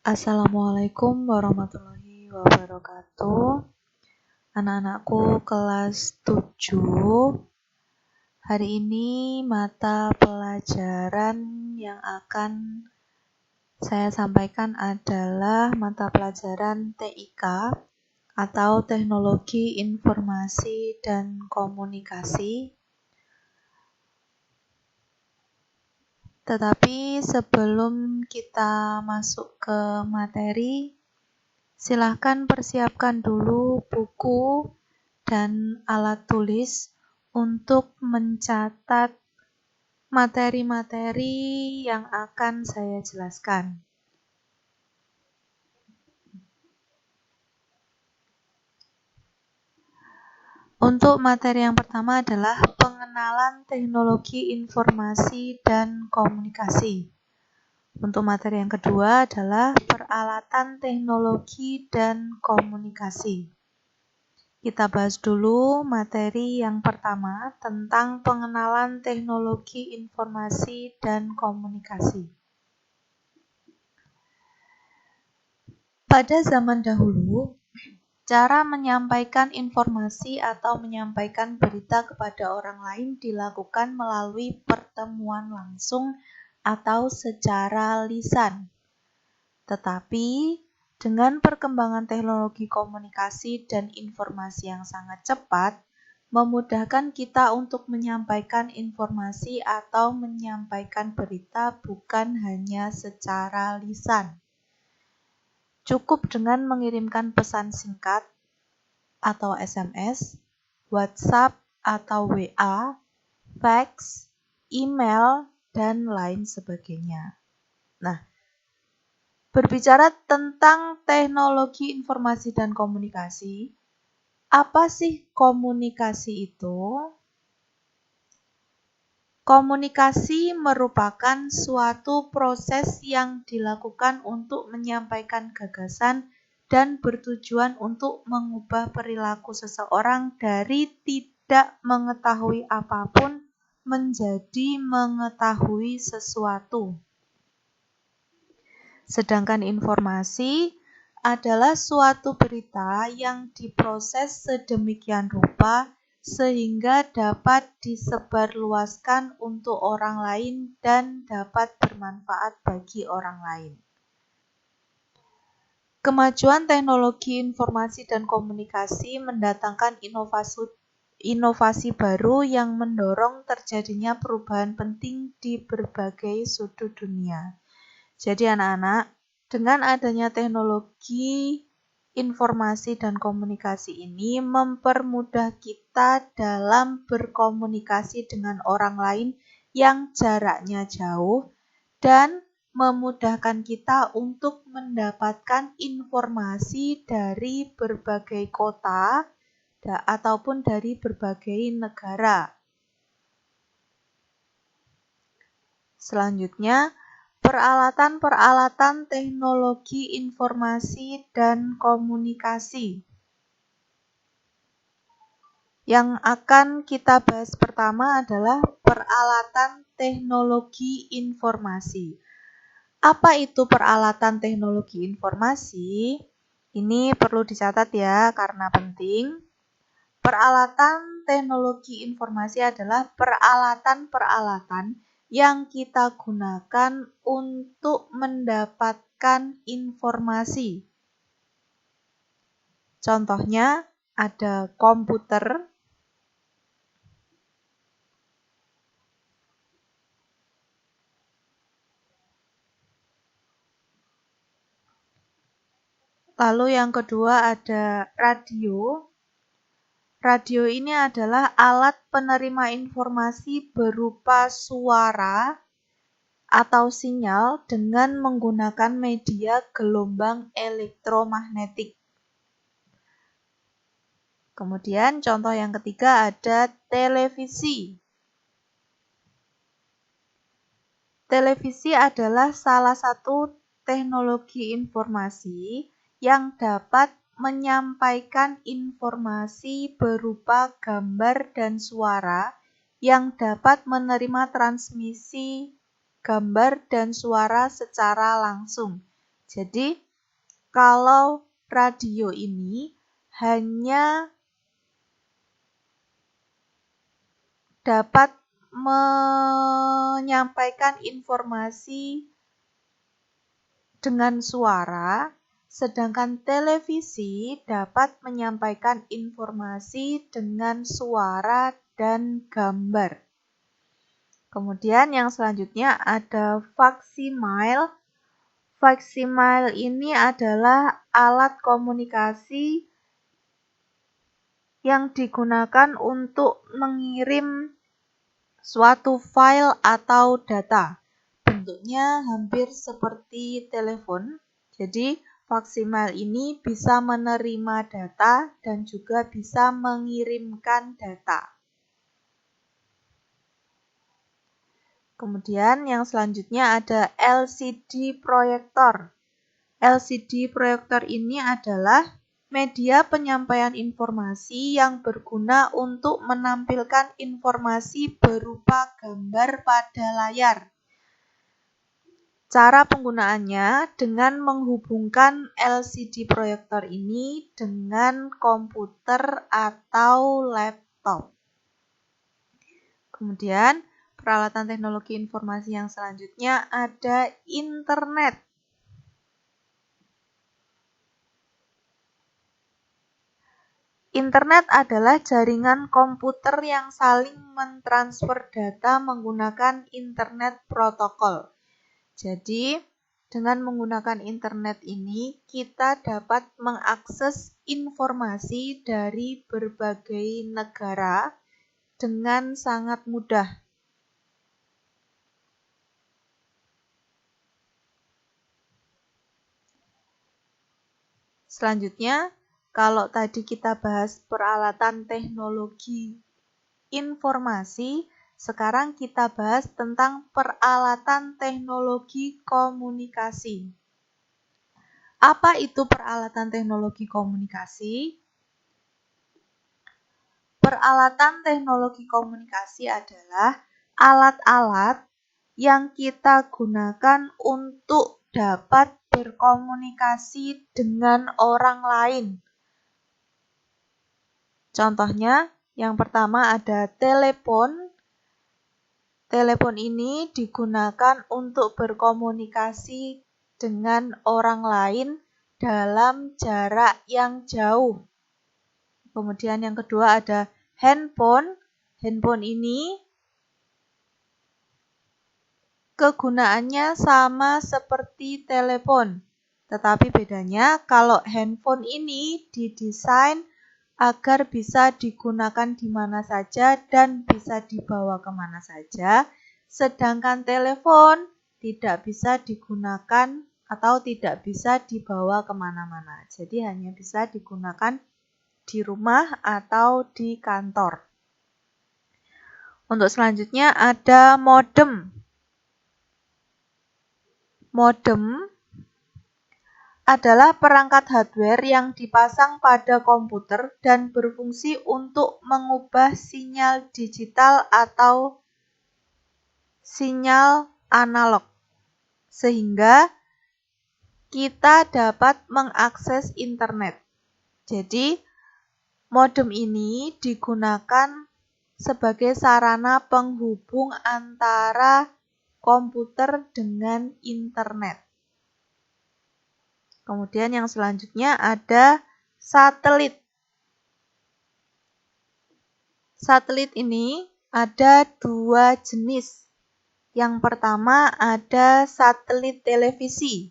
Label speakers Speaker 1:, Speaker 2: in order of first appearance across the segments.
Speaker 1: Assalamualaikum warahmatullahi wabarakatuh. Anak-anakku kelas 7. Hari ini mata pelajaran yang akan saya sampaikan adalah mata pelajaran TIK atau Teknologi Informasi dan Komunikasi. Tetapi sebelum kita masuk ke materi, silahkan persiapkan dulu buku dan alat tulis untuk mencatat materi-materi yang akan saya jelaskan. Untuk materi yang pertama adalah pengenalan teknologi informasi dan komunikasi. Untuk materi yang kedua adalah peralatan teknologi dan komunikasi. Kita bahas dulu materi yang pertama tentang pengenalan teknologi informasi dan komunikasi. Pada zaman dahulu, cara menyampaikan informasi atau menyampaikan berita kepada orang lain dilakukan melalui pertemuan langsung atau secara lisan. Tetapi, dengan perkembangan teknologi komunikasi dan informasi yang sangat cepat, memudahkan kita untuk menyampaikan informasi atau menyampaikan berita bukan hanya secara lisan. Cukup dengan mengirimkan pesan singkat atau SMS, WhatsApp atau WA, fax, email, dan lain sebagainya. Nah, berbicara tentang teknologi informasi dan komunikasi, apa sih komunikasi itu? Komunikasi merupakan suatu proses yang dilakukan untuk menyampaikan gagasan dan bertujuan untuk mengubah perilaku seseorang dari tidak mengetahui apapun menjadi mengetahui sesuatu. Sedangkan informasi adalah suatu berita yang diproses sedemikian rupa sehingga dapat disebarluaskan untuk orang lain dan dapat bermanfaat bagi orang lain. Kemajuan teknologi informasi dan komunikasi mendatangkan inovasi baru yang mendorong terjadinya perubahan penting di berbagai sudut dunia. Jadi anak-anak, dengan adanya teknologi informasi dan komunikasi ini mempermudah kita dalam berkomunikasi dengan orang lain yang jaraknya jauh dan memudahkan kita untuk mendapatkan informasi dari berbagai kota ataupun dari berbagai negara. Selanjutnya, peralatan-peralatan teknologi informasi dan komunikasi. Yang akan kita bahas pertama adalah peralatan teknologi informasi. Apa itu peralatan teknologi informasi? Ini perlu dicatat ya, karena penting. Peralatan teknologi informasi adalah peralatan-peralatan yang kita gunakan untuk mendapatkan informasi. Contohnya ada komputer, lalu yang kedua ada radio. Radio ini adalah alat penerima informasi berupa suara atau sinyal dengan menggunakan media gelombang elektromagnetik. Kemudian contoh yang ketiga ada televisi. Televisi adalah salah satu teknologi informasi yang dapat menyampaikan informasi berupa gambar dan suara yang dapat menerima transmisi gambar dan suara secara langsung Jadi, kalau radio ini hanya dapat menyampaikan informasi dengan suara, sedangkan televisi dapat menyampaikan informasi dengan suara dan gambar. Kemudian yang selanjutnya ada faksimile. Faksimile ini adalah alat komunikasi yang digunakan untuk mengirim suatu file atau data. Bentuknya hampir seperti telepon. Jadi, faksimile ini bisa menerima data dan juga bisa mengirimkan data. Kemudian yang selanjutnya ada LCD proyektor. LCD proyektor ini adalah media penyampaian informasi yang berguna untuk menampilkan informasi berupa gambar pada layar. Cara penggunaannya dengan menghubungkan LCD proyektor ini dengan komputer atau laptop. Kemudian, peralatan teknologi informasi yang selanjutnya ada internet. Internet adalah jaringan komputer yang saling mentransfer data menggunakan internet protokol. Jadi, dengan menggunakan internet ini, kita dapat mengakses informasi dari berbagai negara dengan sangat mudah. Selanjutnya, kalau tadi kita bahas peralatan teknologi informasi, sekarang kita bahas tentang peralatan teknologi komunikasi. Apa itu peralatan teknologi komunikasi? Peralatan teknologi komunikasi adalah alat-alat yang kita gunakan untuk dapat berkomunikasi dengan orang lain. Contohnya, yang pertama ada telepon. Telepon ini digunakan untuk berkomunikasi dengan orang lain dalam jarak yang jauh. Kemudian yang kedua ada handphone. Handphone ini kegunaannya sama seperti telepon. Tetapi bedanya kalau handphone ini didesain agar bisa digunakan di mana saja dan bisa dibawa kemana saja, sedangkan telepon tidak bisa digunakan atau tidak bisa dibawa kemana-mana. Jadi hanya bisa digunakan di rumah atau di kantor. Untuk selanjutnya ada modem. Modem adalah perangkat hardware yang dipasang pada komputer dan berfungsi untuk mengubah sinyal digital atau sinyal analog, sehingga kita dapat mengakses internet. Jadi, modem ini digunakan sebagai sarana penghubung antara komputer dengan internet. Kemudian yang selanjutnya ada satelit. Satelit ini ada dua jenis. Yang pertama ada satelit televisi.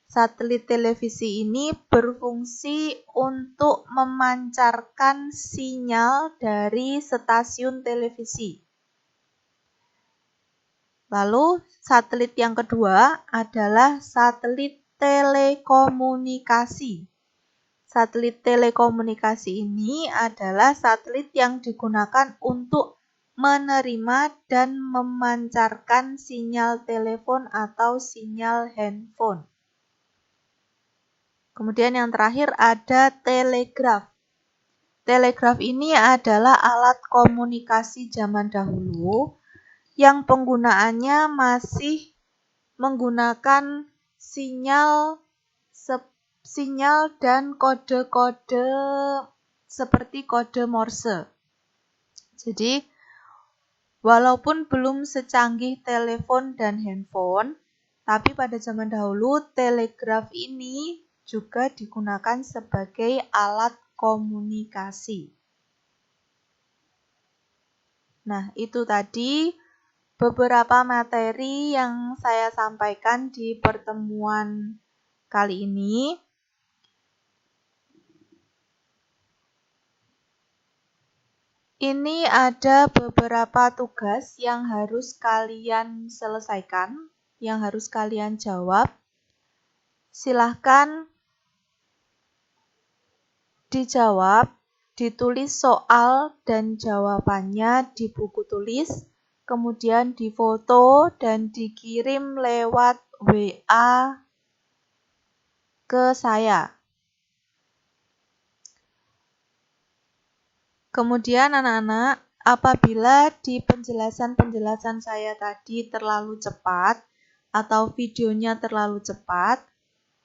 Speaker 1: Satelit televisi ini berfungsi untuk memancarkan sinyal dari stasiun televisi. Lalu satelit yang kedua adalah satelit telekomunikasi. Satelit telekomunikasi ini adalah satelit yang digunakan untuk menerima dan memancarkan sinyal telepon atau sinyal handphone. Kemudian yang terakhir ada telegraf. Telegraf ini adalah alat komunikasi zaman dahulu yang penggunaannya masih menggunakan sinyal sinyal dan kode-kode seperti kode Morse. Jadi, walaupun belum secanggih telepon dan handphone, tapi pada zaman dahulu telegraf ini juga digunakan sebagai alat komunikasi. Nah, itu tadi beberapa materi yang saya sampaikan di pertemuan kali ini. Ini ada beberapa tugas yang harus kalian selesaikan, yang harus kalian jawab. Silahkan dijawab, ditulis soal dan jawabannya di buku tulis, kemudian difoto dan dikirim lewat WA ke saya. Kemudian anak-anak, apabila di penjelasan-penjelasan saya tadi terlalu cepat atau videonya terlalu cepat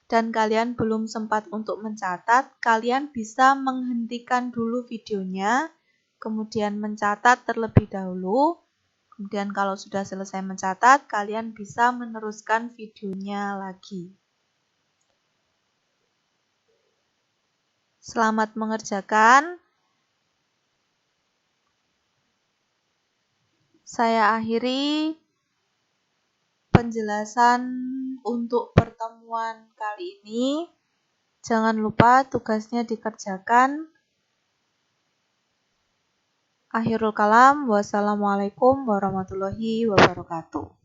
Speaker 1: dan kalian belum sempat untuk mencatat, kalian bisa menghentikan dulu videonya, kemudian mencatat terlebih dahulu. Kemudian kalau sudah selesai mencatat, kalian bisa meneruskan videonya lagi. Selamat mengerjakan. Saya akhiri penjelasan untuk pertemuan kali ini. Jangan lupa tugasnya dikerjakan. Akhirul kalam, wassalamualaikum warahmatullahi wabarakatuh.